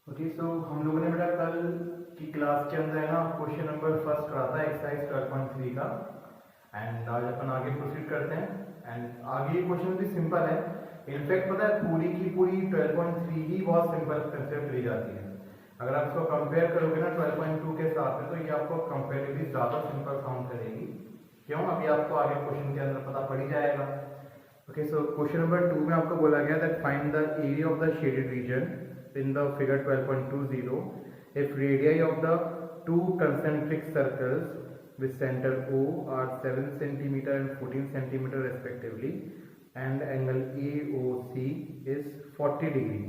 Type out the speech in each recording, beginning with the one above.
Okay so हम लोगों ने बेटा कल की क्लास के अंदर है ना क्वेश्चन नंबर फर्स्ट करा था एक्सरसाइज 12.3 का। एंड आज अपन आगे प्रोसीड करते हैं। एंड आगे क्वेश्चन भी सिंपल है। इनफैक्ट पता है पूरी की पूरी 12.3 ही बहुत सिंपल कंसेप्ट ली जाती है। अगर आप इसको कंपेयर करोगे ना 12.2 के साथ में तो ये आपको कंपेरेटिवली ज़्यादा सिंपल साउंड करेगी। क्यों? अभी आपको आगे क्वेश्चन के अंदर पता पड़ ही जाएगा। ओके सो क्वेश्चन नंबर 2 में आपको बोला गया that find the area of the shaded reason in the figure 12.20 if radii of the two concentric circles with center O are 7 cm and 14 cm respectively and angle AOC is 40 degree।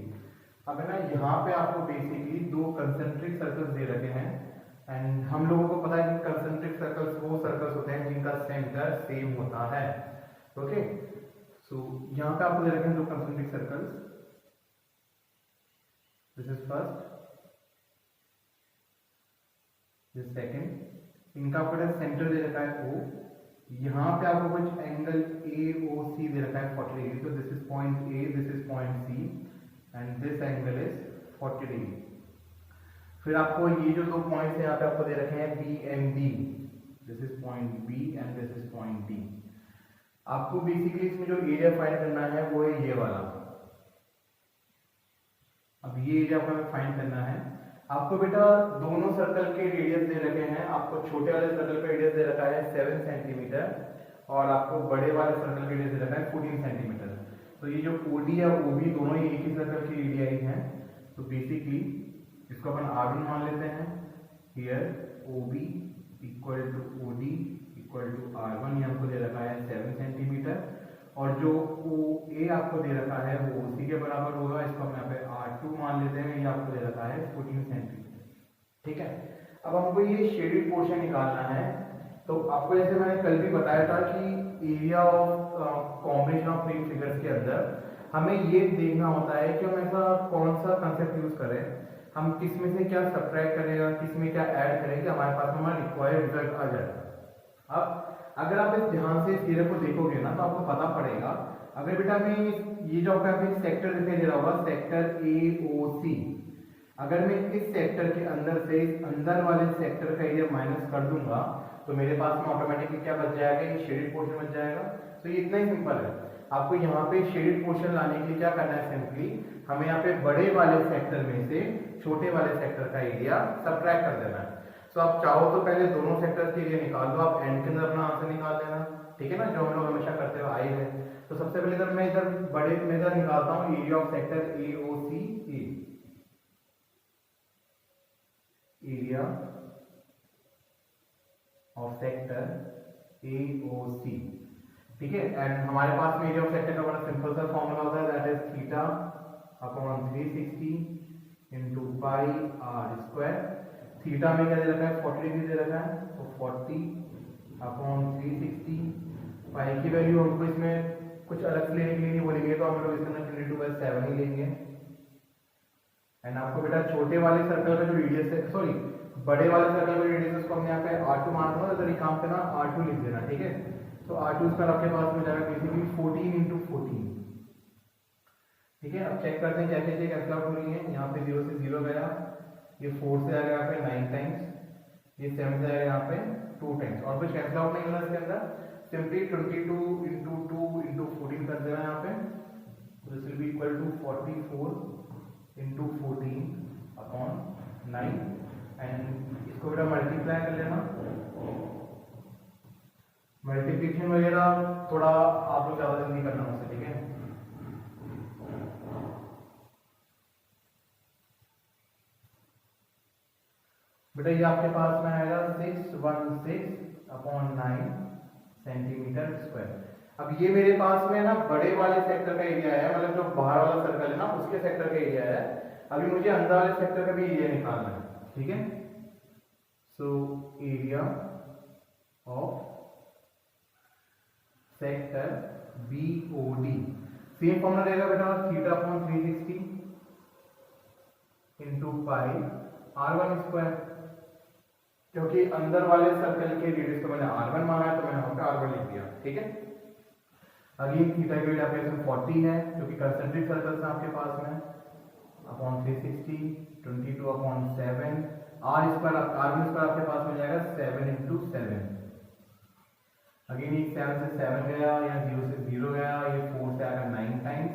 अब है ना यहाँ पे आपको basically दो concentric circles दे रखे हैं। And हम लोगों को पता है कि कंसेंट्रिक सर्कल्स वो सर्कल्स होते हैं जिनका सेंटर सेम होता है। ओके सो यहाँ पे आपको दे रखे हैं दो concentric circles. This is first, this second। इनका आपको सेंटर दे रखा है O, यहाँ पे आपको कुछ एंगल AOC दे रखा है 40 डिग्री। तो this is point A, this is point C and this angle is 40 degree. फिर आपको ये जो दो पॉइंट्स यहाँ पे आपको दे रखे हैं B and D, this is point B and this is point D। आपको बेसिकली इसमें जो एरिया फाइंड करना है वो है ये वाला। अब ये एरिया आपको फाइंड करना है। आपको बेटा दोनों सर्कल के रेडियस दे रखे हैं। आपको छोटे वाले सर्कल का रेडियस दे रखा है 7 सेंटीमीटर और आपको बड़े वाले सर्कल का रेडियस दे रखा है 14 सेंटीमीटर। तो ये जो OD है OB दोनों ही एक ही सर्कल की एरिया ही हैं। तो बेसिकली इसको अपन R1 मान लेते हैं। Here OB equal to OD equal to R1 ये हमको दे रखा है 7 सेंटीमीटर और जो OA आपको दे रखा है वो OC के बराबर होगा। इसको हम यहाँ पे R2 मान लेते हैं। ये आपको दे रखा है 14 सेंटीमीटर। ठीक है, अब हमको ये शेडेड पोर्शन निकालना है। तो आपको जैसे मैंने कल भी बताया था कि area of combination of three figures के अंदर हमें ये देखना होता है कि हम ऐसा कौन सा कंसेप्ट यूज करें, हम किस में से क्या सब्ट्रैक्ट करेगा, किस में क्या ऐड करें कि हमारे पास हमारा रिक्वायर्ड रिजल्ट आ जाए। अब अगर आप इस ध्यान से इस एरिया को देखोगे ना तो आपको पता पड़ेगा। अगर बेटा मैं ये जो आपका सेक्टर दिखाई दे रहा होगा सेक्टर AOC, अगर मैं इस सेक्टर के अंदर से इस अंदर वाले सेक्टर का एरिया माइनस कर दूंगा तो मेरे पास में ऑटोमेटिकली क्या बच जाएगा, ये शेडेड पोर्शन बच जाएगा। तो ये इतना ही सिंपल है। आपको यहाँ पे शेडेड पोर्शन लाने के लिए क्या करना है, सिंपली हमें यहाँ पे बड़े वाले सेक्टर में से छोटे वाले सेक्टर का एरिया सब्ट्रैक्ट कर देना है। तो आप चाहो तो पहले दोनों सेक्टर्स के लिए निकाल दो, आप एंड के अंदर अपना आंसर निकाल देना। ठीक है ना, जो हम लोग हमेशा करते हुए आए हैं। तो सबसे पहले इधर मैं इधर बड़े में इधर निकालता हूँ area of sector AOC, area of sector AOC। ठीक है, एंड हमारे पास में एरिया ऑफ सेक्टर का बड़ा सिंपल सा फॉर्मूला होता है, that is theta upon 360 into pi R square. Theta में क्या दे रखा है 40 डिग्री दे रखा है, तो 40 अपॉन 360। पाई की वैल्यू हमको इसमें कुछ अलग से लेने के लिए नहीं बोलेंगे, तो हम लोग इसके अंदर 22/7 ही लेंगे। एंड आपको बेटा छोटे वाले सर्कल का जो रेडियस है, सॉरी बड़े वाले सर्कल का रेडियस है उसको हमने यहाँ पे R2 मान रहा है, तो ये काम करना R2 लिख देना। ठीक है, तो R2 स्क्वायर आपके पास में जाएगा बेसिकली 14 इंटू 14। ठीक है, अब चेक करते हैं क्या क्या चीज कैंसिल आउट हो रही है। यहाँ पे 0 से 0 गया, ये 4 से आएगा यहाँ पे 9 टाइम्स, ये 7 से आएगा यहाँ पे 2 टाइम्स और कुछ कैंसिल आउट नहीं होना इसके अंदर। सिंपली 22 इंटू 2 इंटू 14 कर देना यहाँ पे। This will be equal to 44 into 14 upon 9 and इसको बेटा मल्टीप्लाई कर लेना। मल्टीप्लिकेशन वगैरह थोड़ा आप लोग ज्यादा जल्दी करना मुझसे। ठीक है, बेटा ये आपके पास में आएगा 616 अपॉन 9 सेंटीमीटर स्क्वायर। अब ये मेरे पास में ना बड़े वाले सेक्टर का एरिया है, मतलब जो बाहर वाला सर्कल है ना उसके सेक्टर का एरिया है। अभी मुझे अंदर वाले सेक्टर का भी एरिया निकालना है। ठीक है, so area of sector BOD same formula रहेगा बेटा, थीटा अपॉन 360 इंटू पाई R1 स्क्वायर। क्योंकि अंदर वाले सर्कल के रेडियस को मैंने R1 माना है तो मैंने वहां पे R1 लिख दिया। ठीक है, अगेन थीटा की वैल्यू आपके 40 है क्योंकि कंसेंट्रिक सर्कल्स हैं आपके पास में। अपॉन 360, 22 अपॉन 7, आर स्क्वायर आपके पास मिल जाएगा 7 इंटू 7। अगेन ये 7 से 7 गया, या 0 से 0 गया, ये 4 से आएगा 9 टाइम्स,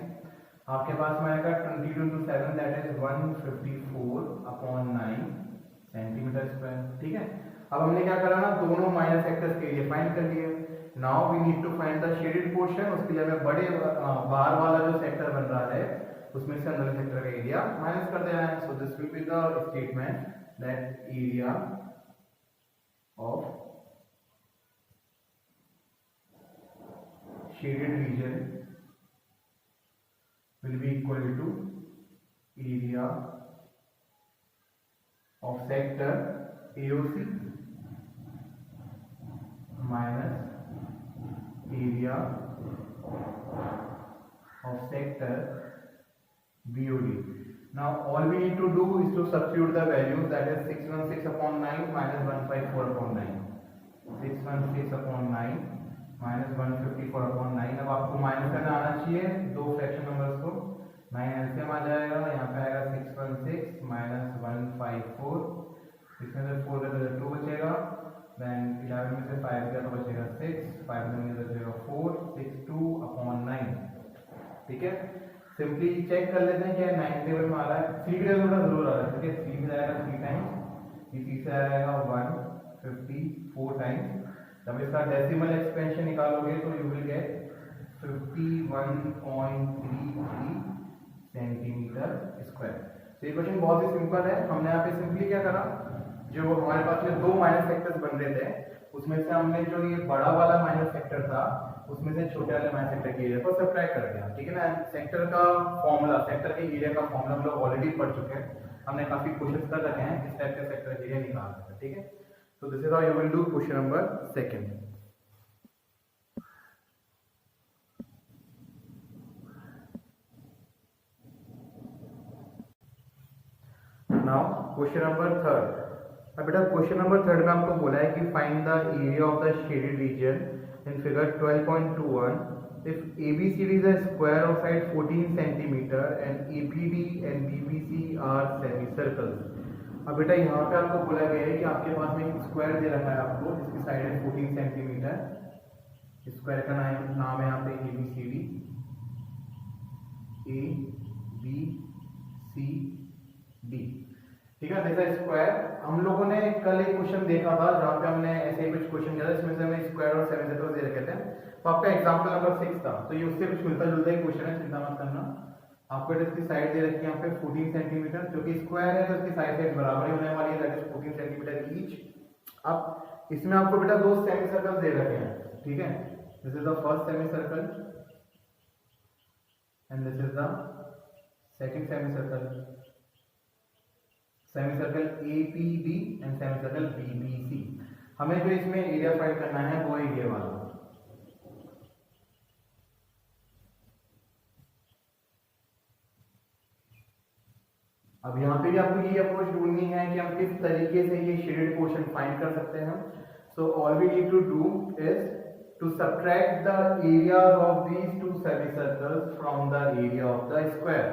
आपके पास में आएगा 22 into 7 that is 154 upon 9 centimetre square. ठीक है, अब हमने क्या करा ना, दोनों माइनर सेक्टर्स के एरिया फाइंड कर लिए। Now we need to find the shaded portion. उसके लिए हमें बड़े बाहर वाला जो सेक्टर बन रहा है उसमें से अंदर सेक्टर का एरिया माइनस कर देना है। So this will be the statement that area of shaded region will be equal to area of sector AOC minus area of sector BOD. Now all we need to do is to substitute the values, that is 616 upon 9 minus 154 upon 9, 616 upon 9 minus 154 upon 9। अब आपको minus करना आना चाहिए दो fraction numbers को, 9 LCM आ जाएगा, यहाँ पे आएगा 616 माइनस 154, इसमें से 4 का 2 बचेगा, देन 11 में से 5 गया तो बचेगा 6, 5 में से बचेगा 4, 62 अपॉन 9। ठीक है, सिंपली चेक कर लेते हैं क्या 9 टेबल में आ रहा है, 3 टेबल में जरूर आ रहा है। ठीक है, 3 में जाएगा 3 टाइम्स, ये 3 से आएगा 154 टाइम्स। जब इसका डेसिमल एक्सपेंशन निकालोगे तो you will get 51.33 centimetre square. तो ये क्वेश्चन बहुत ही सिंपल है। हमने यहाँ पे सिंपली क्या करा, जो हमारे पास में दो माइनर सेक्टर्स बन रहे थे उसमें से हमने जो ये बड़ा वाला माइनर सेक्टर था उसमें से छोटे वाले माइनर सेक्टर के एरिया को सब्ट्रैक्ट कर दिया। ठीक है ना, सेक्टर का फॉर्मूला, सेक्टर के एरिया का फॉर्मूला हम लोग ऑलरेडी पढ़ चुके हैं, हमने काफी क्वेश्चन कर रखे हैं इस टाइप के सेक्टर के एरिया निकाल सकते हैं। ठीक है, so this is how you will do question number 2. now question number 3. अब बेटा क्वेश्चन नंबर 3 में आपको बोला है कि find the area of the shaded region in figure 12.21 if ABCD is a square of side 14 centimeter and APD and BBC are semicircles। अब बेटा यहाँ पे आपको बोला गया है कि आपके पास में एक स्क्वायर दे रखा है आपको जिसकी साइड है 14 सेंटीमीटर। स्क्वायर का नाम है यहाँ पे ABCD, ABCD। ठीक है, जैसा स्क्वायर हम लोगों ने कल एक क्वेश्चन देखा था जहाँ पे हमने ऐसे ही कुछ क्वेश्चन किया था, इसमें से हमें स्क्वायर और सेमीसर्कल दे रखे थे। तो आपका एग्जाम्पल नंबर 6 था, तो ये उससे कुछ मिलता जुलता ही क्वेश्चन है, चिंता मत करना। आपको इसकी साइड दे रखी है यहाँ पे 14 सेंटीमीटर, जो कि स्क्वायर है तो इसकी साइड बराबर ही होने वाली है, दैट इज 14 सेंटीमीटर ईच। अब इसमें आपको बेटा दो सेमी सर्कल दे रखे हैं। ठीक है, this is the first semi circle and this is the second semi circle, semi circle APD and semi circle BBC। हमें जो इसमें एरिया फाइंड करना है वो है ये वाला। अब यहाँ पे भी आपको ये अप्रोच ढूंढनी है कि हम किस तरीके से ये शेडेड पोर्शन फाइंड कर सकते हैं। So all we need to do is to subtract the areas of these two semicircles from the area of the square.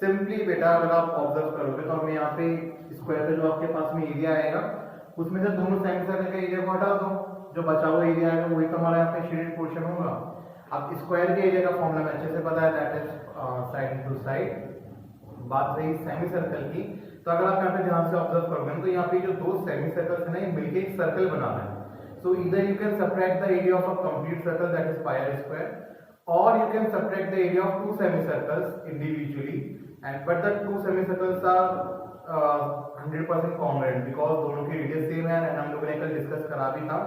Simply बेटा अगर आप ऑब्जर्व करोगे तो हमें यहाँ पे स्क्वायर का जो आपके पास में एरिया आएगा उसमें से दोनों सेमीसर्कल का एरिया को हटा दो, जो बचा हुआ एरिया आएगा वही तो हमारा यहाँ पे शेडेड पोर्शन होगा। अब स्क्वायर के एरिया का फॉर्मूला में अच्छे से पता है, that is side to side. बात रही सेमी सर्कल की, तो अगर आप यहाँ पे ध्यान से ऑब्जर्व करोगे तो यहाँ पे जो दो सेमी सर्कल्स है ना ये मिलके एक सर्कल बना रहे हैं। So either you can subtract the area of a complete circle that is pi are square, और you can subtract the area of two semi circles individually, and but the two semi circles are 100% congruent because दोनों की radius same है। And हम लोगों ने कल discuss करा भी था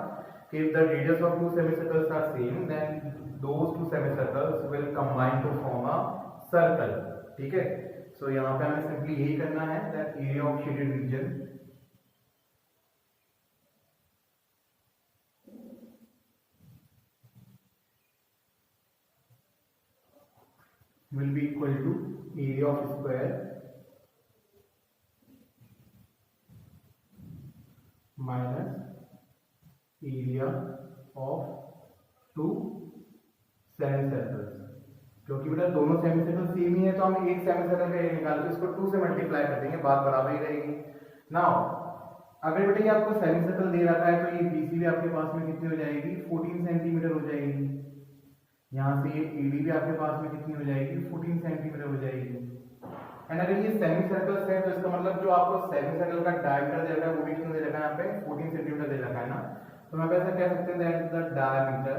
कि if the radius of two semicircles are same then those two semicircles will combine to form a circle। ठीक है, सो यहाँ पे हमें सिंपली यही करना है that area of shaded region will be equal to area of square minus area of two semicircles, क्योंकि बेटा दोनों सेमीसर्कल सेम ही है तो हम एक सेमीसर्कल का एरिया निकाल के इसको 2 से मल्टीप्लाई कर देंगे, बात बराबर ही रहेगी। नाउ अगर बेटा ये आपको सेमीसर्कल दे रखा है तो ये बीसी भी आपके पास में कितनी हो जाएगी, 14 सेंटीमीटर हो जाएगी। यहाँ से ये एडी भी आपके पास में कितनी हो जाएगी, 14 सेंटीमीटर हो जाएगी। एंड अगर ये सेमीसर्कल है तो इसका मतलब जो आपको सेमीसर्कल का डायमीटर दे रखा है वो भी कितना दे रखा है, यहाँ पे 14 सेंटीमीटर दे रखा है ना, तो मैं ऐसा कह सकते हैं that the diameter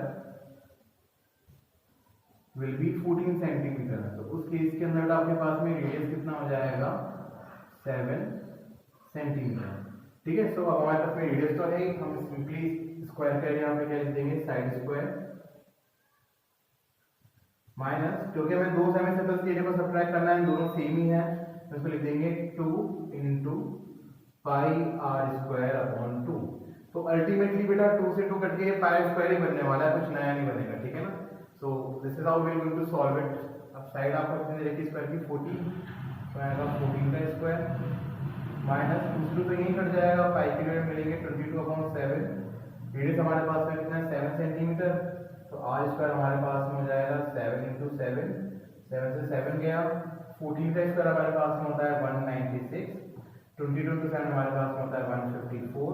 will be 14 centimetre. तो उस केस के अंदर आपके पास में रेडियस कितना हो जाएगा, 7 सेंटीमीटर। ठीक है, सो अब हमारे पास में रेडियस तो है, हम सिंपली स्क्वायर का एरिया पे क्या लिख देंगे, साइड स्क्वायर माइनस, क्योंकि हमें दो सेमीसर्कल्स के एरिया को सब्ट्रैक्ट करना है, दोनों सेम ही है, तो इसको लिख देंगे 2 into pi are square upon 2। तो अल्टीमेटली बेटा 2 से 2 कट के ये पाई स्क्वायर ही बनने वाला है, कुछ नया नहीं बनेगा। ठीक है ना, so this is how we are going to solve it. अब साइड आपको कितनी दे रखी स्क्वायर की, 40, तो आएगा 14 का स्क्वायर माइनस दूसरे तो यही कट जाएगा, पाई की वैल्यू मिलेंगे 22/7। रेडियस हमारे पास में कितना है, 7 सेंटीमीटर, तो आर स्क्वायर हमारे पास में हो जाएगा 7 into 7, 7 से 7 गया, 14 का स्क्वायर हमारे पास में होता है 196, 22 into 7 हमारे पास में होता है 154,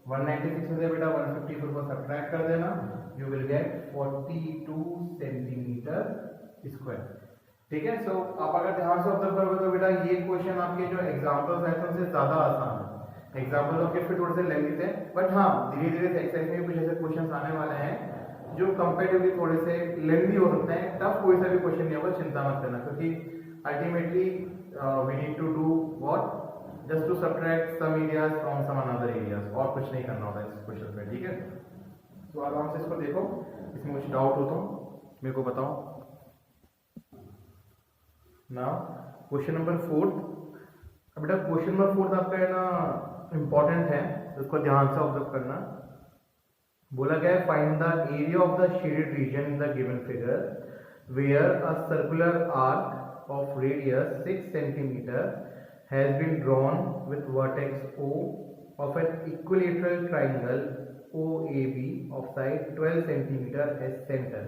196 में से बेटा 154 को सब्ट्रैक्ट कर देना, you will get 42 centimetre square. ठीक है, सो आप अगर ध्यान से ऑब्जर्व करोगे तो बेटा ये क्वेश्चन आपके जो एग्जांपल्स हैं उनसे ज्यादा आसान है। एग्जांपल्स आपके फिर थोड़े से लेंथी थे, बट हाँ धीरे धीरे एक्सरसाइज में कुछ ऐसे क्वेश्चंस आने वाले हैं जो कंपैरेटिवली थोड़े से लेंथी हो सकते हैं। टफ कोई सा भी क्वेश्चन नहीं होगा, चिंता मत करना, क्योंकि ultimately we need to do what, just to subtract some areas from some another areas, और कुछ नहीं करना होता इस क्वेश्चन में। ठीक है, तो आराम से इसको देखो, इसमें कुछ डाउट हो तो मेरे को बताओ। नाउ क्वेश्चन नंबर 4, अब बेटा क्वेश्चन नंबर 4 आपका है ना इंपॉर्टेंट है, तो इसको ध्यान से ऑब्जर्व करना। बोला गया है find the area of the shaded region in the given figure where a circular arc of radius 6 centimetre has been drawn with vertex O of an equilateral triangle OAB of side 12 centimetre as center।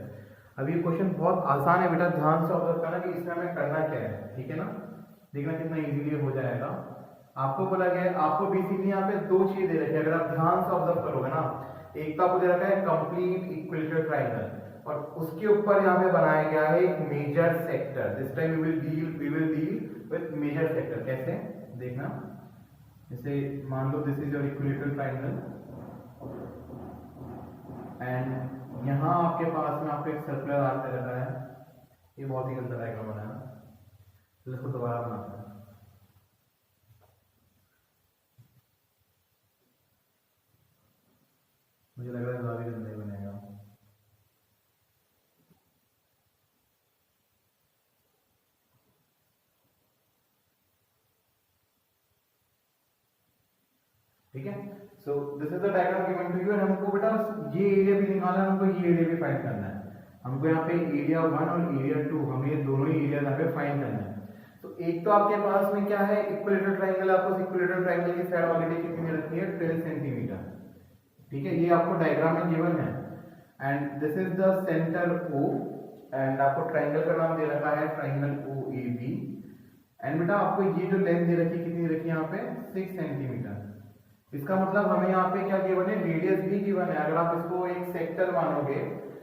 अब ये question बहुत आसान है बेटा, ध्यान से observe करना कि इसमें हमें करना क्या है। ठीक है ना, देखना कितना इजीली हो जाएगा। आपको बोला गया है, आपको बेसिकली यहाँ पे दो चीज दे रखी है, अगर आप ध्यान से ऑब्जर्व करोगे ना, एक तो आपको दे रखा है कंप्लीट इक्विलेटरल ट्रायंगल, और उसके ऊपर यहाँ पे बनाया गया है एक major sector. This time we will deal with major sector. कैसे देखना, जैसे मान लो this is your equilateral triangle and यहाँ आपके पास में आपको एक सर्कुलर आर्क दे रखा है। ये बहुत ही गंदा डायग्राम बनाया, तो इसको दोबारा बनाते हैं। मुझे लग रहा है ज़्यादा गंदा ही बनेगा। ठीक है, so this is the diagram given to you, और हमको बेटा ये एरिया भी निकालना है, हमको ये एरिया भी फाइंड करना है। हमको यहाँ पे एरिया 1 और एरिया 2, हमें ये दोनों ही एरिया यहाँ पे फाइंड करना है। तो एक तो आपके पास में क्या है, इक्विलेटरल ट्रायंगल, आपको इक्विलेटरल ट्रायंगल की साइड ऑलरेडी कितनी रखी है, 12 सेंटीमीटर। ठीक है, ये आपको डायग्राम में गिवन है, and this is the centre O, and आपको ट्रायंगल का नाम दे रखा है ट्रायंगल OAB, एंड बेटा आपको ये जो लेंथ दे रखी है, कितनी रखी है यहाँ पे, 6 सेंटीमीटर। इसका मतलब हमें यहाँ पे क्या गिवन है, रेडियस भी गिवन है। अगर आप इसको एक सेक्टर मानोगे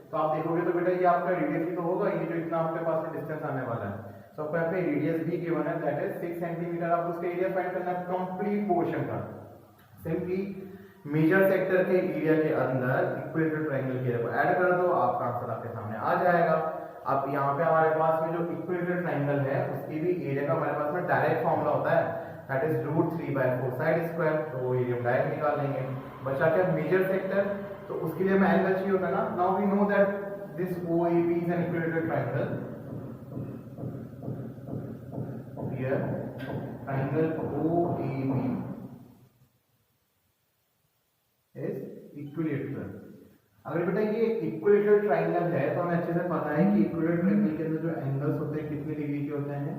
तो आप देखोगे तो बेटा ये आपका रेडियस ही तो होगा, ये जो इतना आपके पास में डिस्टेंस आने वाला है। तो आपको यहाँ पे रेडियस भी गिवन है, दैट इज 6 सेंटीमीटर। आप उसका एरिया फाइंड करना है कंप्लीट पोर्शन का। सिंपली मेजर सेक्टर के एरिया के अंदर इक्विलेटरल ट्रायंगल के एरिया को ऐड कर दो, आपका आंसर आपके सामने आ जाएगा। अब यहाँ पे हमारे पास में जो इक्विलेटरल ट्रायंगल है उसकी भी एरिया का हमारे पास में डायरेक्ट फॉर्मूला होता है, दैट इज √3/4 साइड स्क्वायर। तो एरिया डायरेक्ट निकाल लेंगे। बचा क्या, मेजर सेक्टर, तो उसके लिए हमें एंगल चाहिए होगा ना। Now we know that this OAB is an equilateral triangle. Here triangle OAB is equilateral. अगर बेटा ये इक्विलेटरल ट्रायंगल है तो हमें अच्छे से पता है कि इक्विलेटरल ट्रायंगल के अंदर जो एंगल्स होते हैं कितने डिग्री के होते हैं,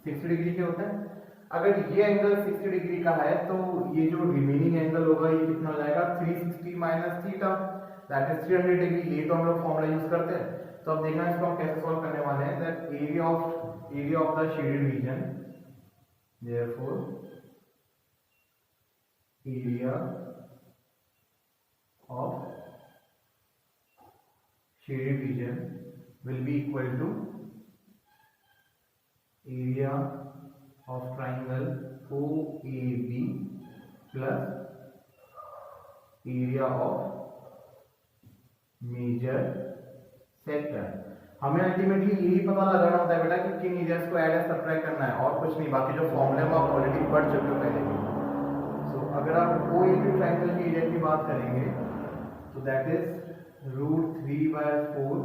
60 डिग्री के होते हैं। अगर ये एंगल 60 डिग्री का है तो ये जो रिमेनिंग एंगल होगा ये कितना हो जाएगा, 360 minus theta, that is 300 degree. ये तो हम लोग फॉर्मूला यूज करते हैं। तो अब देखना इसको हम कैसे सॉल्व करने वाले हैं। That area of the shaded reason, therefore area of shaded region will be equal to area of triangle OAB plus area of major sector। हमें अल्टीमेटली यही पता लगाना होता है बेटा कि किन एरियाज को ऐड या सब्ट्रैक्ट करना है, और कुछ नहीं। बाकी जो फॉर्मूले में आप ऑलरेडी पढ़ चुके हो पहले भी। सो अगर आप OAB ट्रायंगल के एरिया की बात करेंगे तो that is √3/4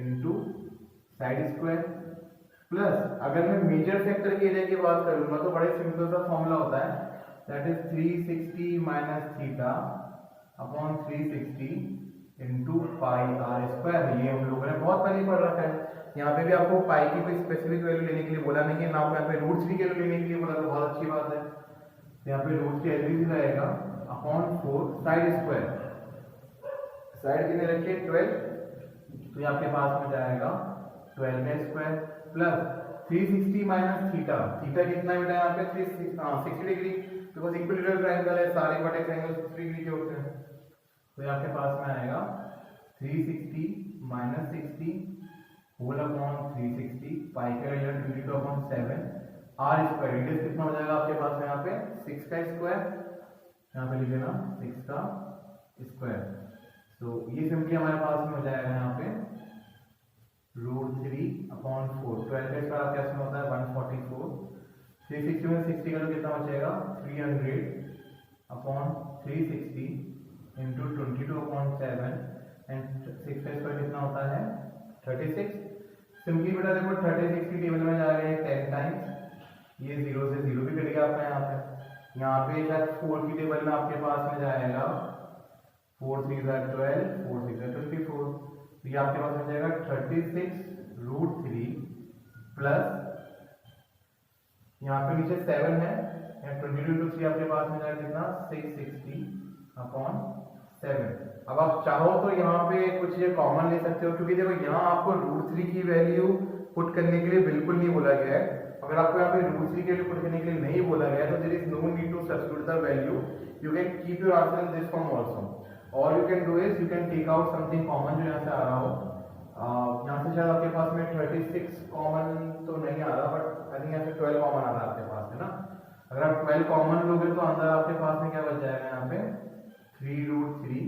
into side square plus, अगर मैं मेजर सेक्टर के एरिया की बात करूंगा तो बड़े सिंपल सा फॉर्मूला होता है, that is 360 minus theta upon 360 into pi are square. ये हम लोगों ने बहुत पहले पढ़ रखा है। यहाँ पे भी आपको पाई की कोई स्पेसिफिक वैल्यू लेने के लिए बोला नहीं है ना, आपको यहाँ पे √3 की वैल्यू लेने के लिए बोला, तो बहुत अच्छी बात है। यहाँ पे √3 एलवी रहेगा अपॉन 4 साइड स्क्वायर, साइड कितने रखिए 12, तो ये आपके पास में जाएगा 12 का square plus 360 minus theta, theta कितना बेटा यहाँ पे 60 डिग्री, बिकॉज इक्विलैटरल ट्रायंगल है, सारे वर्टेक्स एंगल 60 डिग्री के होते हैं। तो ये आपके पास में आएगा 360 माइनस 60 होल अपॉन 360 पाई का वैल्यू 22/7 आर स्क्वायर, रेडियस कितना हो जाएगा आपके पास में यहाँ पे 6 का स्क्वायर, यहाँ पे लिख देना 6 का स्क्वायर। तो ये सिंपली हमारे पास में हो जाएगा यहाँ पे √3/4, 12 का स्क्वायर आपके पास में होता है 144, 360 में 60 का तो कितना बचेगा 300 अपॉन 360 इंटू 22/7 एंड 6 का स्क्वायर कितना होता है 36। सिंपली बेटा देखो 36 की टेबल में जाएगा 10 टाइम्स, ये 0 से 0 भी कट गया आपका यहाँ पे शायद 4 की टेबल में आपके पास में जाएगा 4 3 12, 4 6 24, तो ये आपके पास हो जाएगा 36√3 प्लस यहाँ पे नीचे 7 है, 22 इंटू 3 आपके पास में जाएगा कितना 660/7। अब आप चाहो तो यहाँ पे कुछ ये कॉमन ले सकते हो, क्योंकि देखो यहाँ आपको √3 की वैल्यू पुट करने के लिए बिल्कुल नहीं बोला गया है। अगर आपको यहाँ पे √3 के लिए पुट करने के लिए नहीं बोला गया है तो there is no need to substitute the value, you can keep your answer in this form also, और you can do is you can take out something common जो यहाँ से आ रहा हो। यहाँ से शायद आपके पास में 36 कॉमन तो नहीं आ रहा, बट आई थिंक यहाँ से 12 कॉमन आ रहा है आपके पास है ना। अगर आप 12 कॉमन लोगे तो अंदर आपके पास में क्या बच जाएगा यहाँ पे 3√3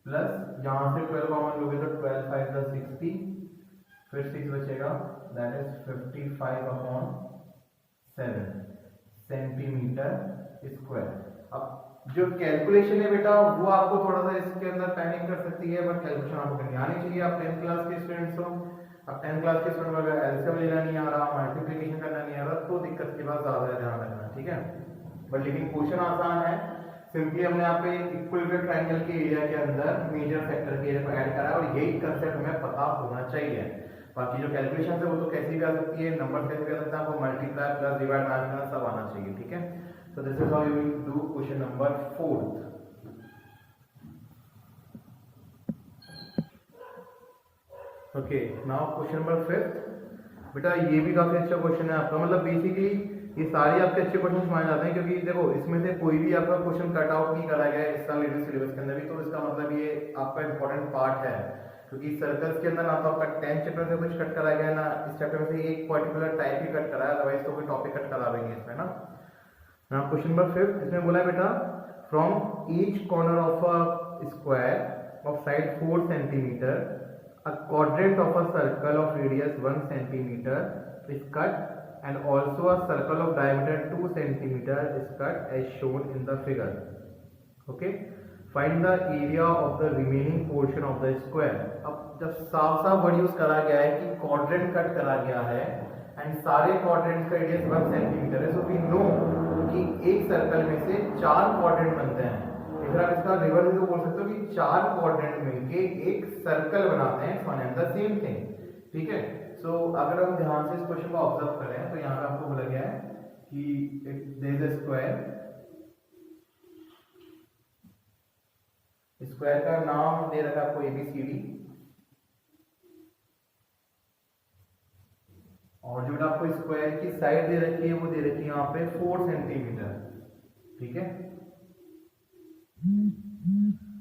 प्लस यहाँ से 12 कॉमन लोगे तो 12 5 + 60, फिर 6 बचेगा, दैट इज 55/7 सेंटीमीटर स्क्वायर। अब जो कैलकुलेशन है बेटा वो आपको थोड़ा सा इसके अंदर पैनिक कर सकती है, बट कैलकुलेशन आपको करनी आनी चाहिए। आप 10th क्लास के स्टूडेंट्स हो, अब 10th क्लास के स्टूडेंट अगर एलसीएम लेना नहीं आ रहा, मल्टीप्लिकेशन करना नहीं आ रहा, तो दिक्कत की बात ज्यादा ध्यान रखना, ठीक है। बट लेकिन क्वेश्चन आसान है, सिंपली हमने यहाँ पे इक्विलैटरल ट्रायंगल के एरिया के अंदर मेजर सेक्टर के एरिया को ऐड करा है, और यही कंसेप्ट हमें पता होना चाहिए। बाकी जो कैलकुलेशन है वो तो कैसी भी आ सकती है, नंबर कैसे भी आ सकता है, आपको मल्टीप्लाई प्लस डिवाइड मैच करना सब आना चाहिए, ठीक है। So this is how you will do question number 4. Okay, now question number 5. बेटा ये भी काफी अच्छा क्वेश्चन है आपका, मतलब बेसिकली ये सारे आपके अच्छे क्वेश्चन माने जाते हैं, क्योंकि देखो इसमें से कोई भी आपका क्वेश्चन कट आउट नहीं करा गया है इस साल लेटेस्ट सिलेबस के अंदर भी, तो इसका मतलब ये आपका इंपॉर्टेंट पार्ट है, क्योंकि सर्कल्स के अंदर ना तो आपका 10th चैप्टर से कुछ कट करा गया है, ना इस चैप्टर से एक पर्टिकुलर टाइप ही कट करा है, अदरवाइज तो कोई टॉपिक कट करा देंगे इसमें ना। Now question number 5, इसमें बोला है बेटा from each corner of a square of side 4 centimeter a quadrant of a circle of radius 1 centimeter is cut and also a circle of diameter 2 centimeter is cut as shown in the figure. Okay, find the area of the remaining portion of the square। अब जब साफ साफ word use करा गया है कि quadrant cut करा गया है एंड सारे क्वाड्रेंट का रेडियस 1 सेंटीमीटर है, सो वी नो कि एक सर्कल में से 4 क्वाड्रेंट बनते हैं। फिर आप इसका रिवर्स तो बोल सकते हो कि 4 क्वाड्रेंट मिलके एक सर्कल बनाते हैं, one and the same thing, ठीक है। सो अगर हम ध्यान से इस क्वेश्चन को ऑब्जर्व करें तो यहाँ पे आपको बोला गया है कि देयर इज अ स्क्वायर का नाम दे रखा है आपको ABCD, और जो आपको स्क्वायर की साइड दे रखी है वो दे रखी है यहाँ पे 4 सेंटीमीटर। ठीक है,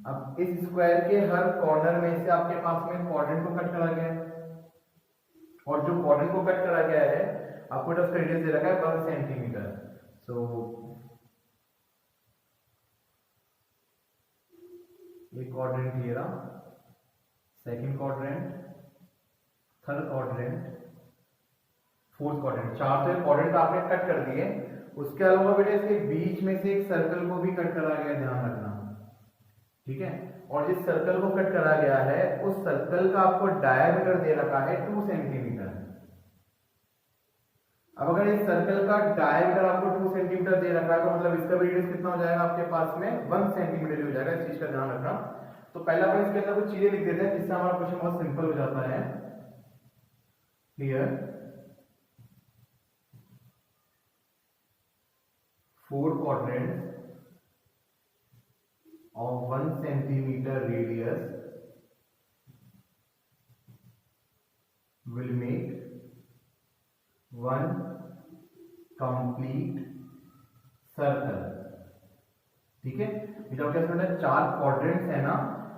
अब इस स्क्वायर के हर कॉर्नर में से आपके पास में क्वाड्रेंट को कट करा गया है, और जो क्वाड्रेंट को कट करा गया है आपको इसका रेडियस दे रखा है 1 सेंटीमीटर। सो एक क्वाड्रेंट ये रहा, second quadrant, third quadrant, fourth quadrant, 4 तो क्वाड्रेंट आपने कट कर दिए। उसके अलावा बेटा इसके बीच में से एक सर्कल को भी कट करा गया, ध्यान रखना। ठीक है, और जिस सर्कल को कट करा गया है उस सर्कल का आपको डायमीटर दे रखा है 2 सेंटीमीटर। अब अगर इस सर्कल का डायमीटर आपको 2 सेंटीमीटर दे रखा है तो मतलब इसका रेडियस कितना हो जाएगा आपके पास में 1 सेंटीमीटर हो जाएगा। इस चीज का ध्यान रखना। तो पहला अपन इसके अंदर कुछ चीजें लिख देते हैं जिससे हमारा क्वेश्चन बहुत सिंपल हो जाता है। Here 4 quadrants of 1 centimeter radius will make one complete circle। ठीक है, जब क्या समझना, 4 क्वाड्रेंट्स है ना,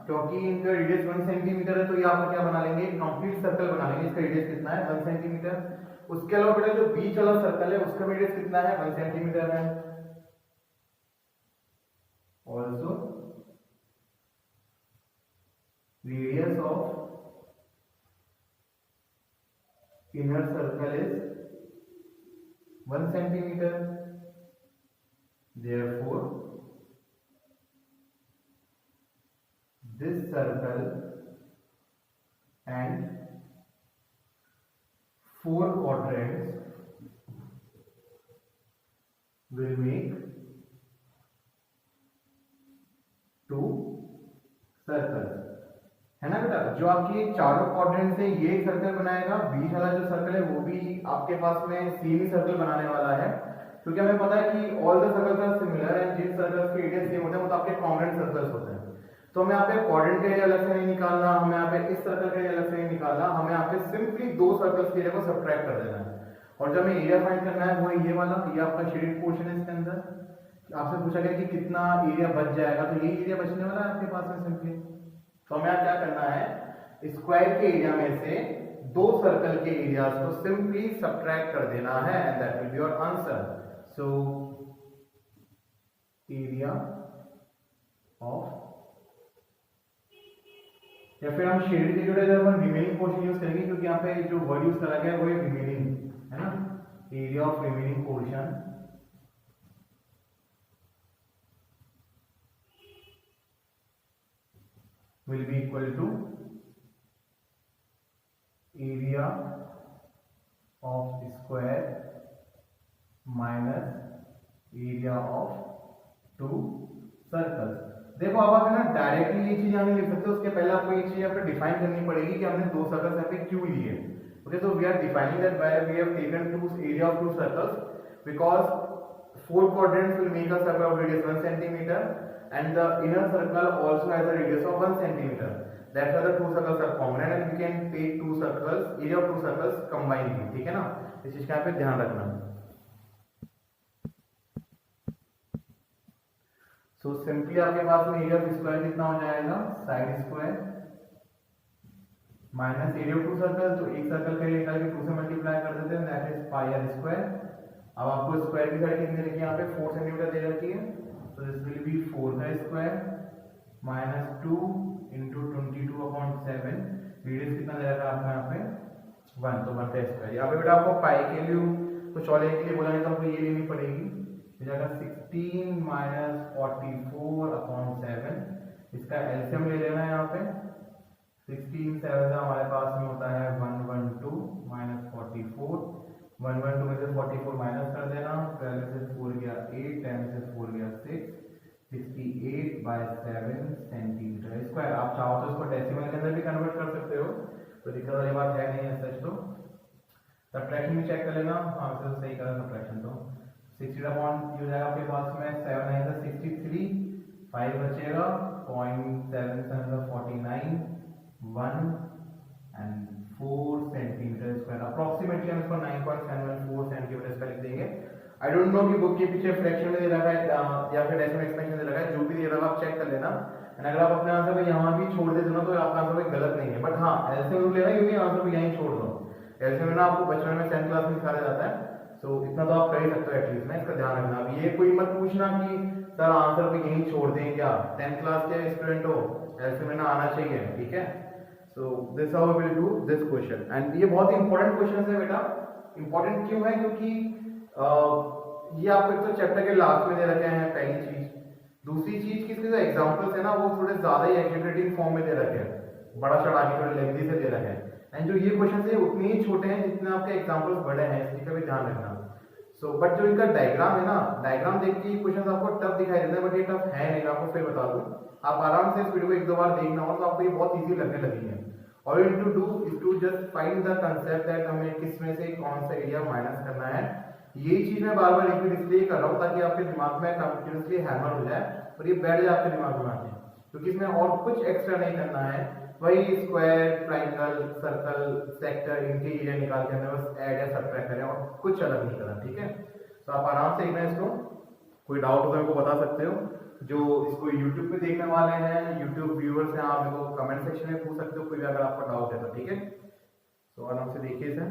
क्योंकि इनका रेडियस 1 सेंटीमीटर है तो ये आप क्या बना लेंगे, कंप्लीट सर्कल बना लेंगे। इसका रेडियस कितना है 1 सेंटीमीटर। उसके अलावा बेटा जो बीच वाला सर्कल है उसका रेडियस कितना है 1 सेंटीमीटर है। Also radius of inner circle is 1 centimeter, therefore this circle and 4 quadrants will make 2 circle, है ना बेटा। जो आपकी चारों क्वाड्रेंट से ये सर्कल बनाएगा, बीच वाला जो सर्कल है वो भी आपके पास में सेम ही सर्कल बनाने वाला है, क्योंकि हमें पता है कि all the circles are similar and जिन सर्कल्स के रेडियस सेम होते हैं वो तो आपके कॉन्ग्रुएंट सर्कल्स होते हैं। तो हमें यहाँ पे क्वाड्रेंट का एरिया अलग से नहीं निकालना, हमें यहाँ पे इस सर्कल का एरिया अलग से नहीं निकालना, हमें यहाँ पे सिंपली 2 सर्कल्स के एरिया को सब्ट्रैक्ट कर देना है। और जब हमें एरिया फाइंड करना है वो है ये वाला, ये आपका शेडेड पोर्शन है। इसके अंदर आपसे पूछा गया कि कितना एरिया बच जाएगा, तो ये एरिया बचने वाला है आपके पास में सिंपली। तो हमें क्या करना है, स्क्वायर के एरिया में से 2 सर्कल के एरियाज को सिंपली सब्ट्रैक्ट कर देना है and that will be your answer. So area of, या फिर हम शेड के जुड़े जब हम रिमेनिंग पोर्शन यूज करेंगे, क्योंकि यहाँ पे जो वर्ड यूज करा गया है वो है रिमेनिंग, है ना। Area of remaining portion will be equal to area of square minus area of 2 circles। देखो अब आप है ना डायरेक्टली ये चीज यहाँ लिख सकते हो, उसके पहले आपको ये चीज यहाँ पे डिफाइन करनी पड़ेगी कि हमने 2 सर्कल्स यहाँ पे क्यों लिए। Okay, so we are defining that why we have taken area of 2 circles because 4 quadrants will make a circle of radius 1 centimeter and the inner circle also has a radius of 1 centimeter. That's why the 2 circles are common and we can take 2 circles, area of 2 circles combined। ठीक है ना, इस चीज का यहाँ पे ध्यान रखना। So simply आपके पास में एरिया ऑफ स्क्वायर कितना हो जाएगा, side square minus area of 2 circle, तो एक सर्कल का एरिया निकाल के 2 से मल्टीप्लाई कर देते हैं, that is pi are square. अब आपको स्क्वायर की साइड कितनी रखी है, यहाँ पे 4 सेंटीमीटर दे रखी है, तो दिस विल बी 4 का स्क्वायर माइनस 2 इंटू 22/7, रेडियस कितना दे रखा है आपका यहाँ पे 1, तो 1 का स्क्वायर। यहाँ पे बेटा आपको पाई के लिए कुछ और लेने के लिए बोला नहीं, तो आपको ये लेनी पड़ेगी, हो जाएगा 16 माइनस 44/7। इसका एलसीएम ले लेना है यहाँ पे, 16 7 हमारे पास में होता है 112 माइनस 44, 112 में से 44 माइनस कर देना, 12 से 4 गया 8, 10 से 4 गया 6, 68/7 सेंटीमीटर स्क्वायर। आप चाहो तो इसको डेसिमल के अंदर भी कन्वर्ट कर सकते हो, तो दिक्कत वाली बात है नहीं है सच। तो सब्ट्रैक्शन भी चेक कर लेना, हाँ तो सही करा सब्ट्रैक्शन। तो 60 अपॉन हो जाएगा आपके पास में 7 9 से 63, 5 बचेगा 0.7 49, 1 एंड 4 सेंटीमीटर स्क्वायर, अप्रोक्सीमेटली हम इसको 9.714 सेंटीमीटर स्क्वायर लिख देंगे। आई डोंट नो कि बुक के पीछे फ्रैक्शन में दे रखा है या फिर डेसिमल एक्सपेंशन दे रखा है, जो भी दे रखा है आप चेक कर लेना। एंड अगर आप अपने आंसर को यहाँ भी छोड़ देते हो ना तो आपका आंसर कोई गलत नहीं है, बट हाँ एलसीएम लेना क्योंकि आंसर को यहीं छोड़ दो। एलसीएम में ना आपको बचपन में 10th क्लास में सिखाया जाता है, सो इतना तो आप कर ही सकते हो एटलीस्ट ना, इसका ध्यान रखना। अब ये कोई मत पूछना कि सर आंसर को यहीं छोड़ दें क्या, 10th क्लास के स्टूडेंट हो, एलसीएम में ना आना चाहिए, ठीक है। So this how we will do this question. And ये बहुत ही इंपॉर्टेंट क्वेश्चन है बेटा। इंपॉर्टेंट क्यों है, क्योंकि ये आपको एक तो चैप्टर के लास्ट में दे रखे हैं पहली चीज, दूसरी चीज की इसके जो एग्जांपल्स है ना वो थोड़े ज्यादा ही एग्जीक्यूटिव फॉर्म में दे रखे हैं, बड़ा चढ़ा के थोड़े लेंथी से दे रखे हैं। एंड जो ये क्वेश्चन है उतने ही छोटे हैं जितने आपके एग्जांपल्स बड़े हैं, इसका भी ध्यान रखना। सो बट जो इनका डायग्राम है ना, डायग्राम देख के क्वेश्चन आपको टफ दिखाई देता है, बट ये टफ है नहीं, आपको फिर बता दूं। आप आराम से इस वीडियो को एक दो बार देखना और तो आपको ये बहुत इजी लगने लगी है। और you need to do is to just find the concept that हमें किस में से कौन सा एरिया माइनस करना है। यही चीज मैं बार बार रिपीट इसलिए कर रहा हूँ ताकि आपके दिमाग में कंटिन्यूअसली हैमर हो जाए और ये बैठ जाए आपके दिमाग में आके, क्योंकि इसमें और कुछ एक्स्ट्रा नहीं करना है। वही स्क्वायर, ट्राइंगल, सर्कल, सेक्टर, इनके एरिया निकाल के हमें बस ऐड या सब्ट्रैक्ट करें और कुछ अलग नहीं करना, ठीक है। तो आप आराम से एक इसको, कोई डाउट हो तो मेरे को बता सकते हो। जो इसको YouTube पे देखने वाले हैं, YouTube व्यूअर्स हैं, आप मेरे को कमेंट सेक्शन में पूछ सकते हो कोई भी अगर आपका डाउट है तो, ठीक है। तो आराम से देखिए इसे।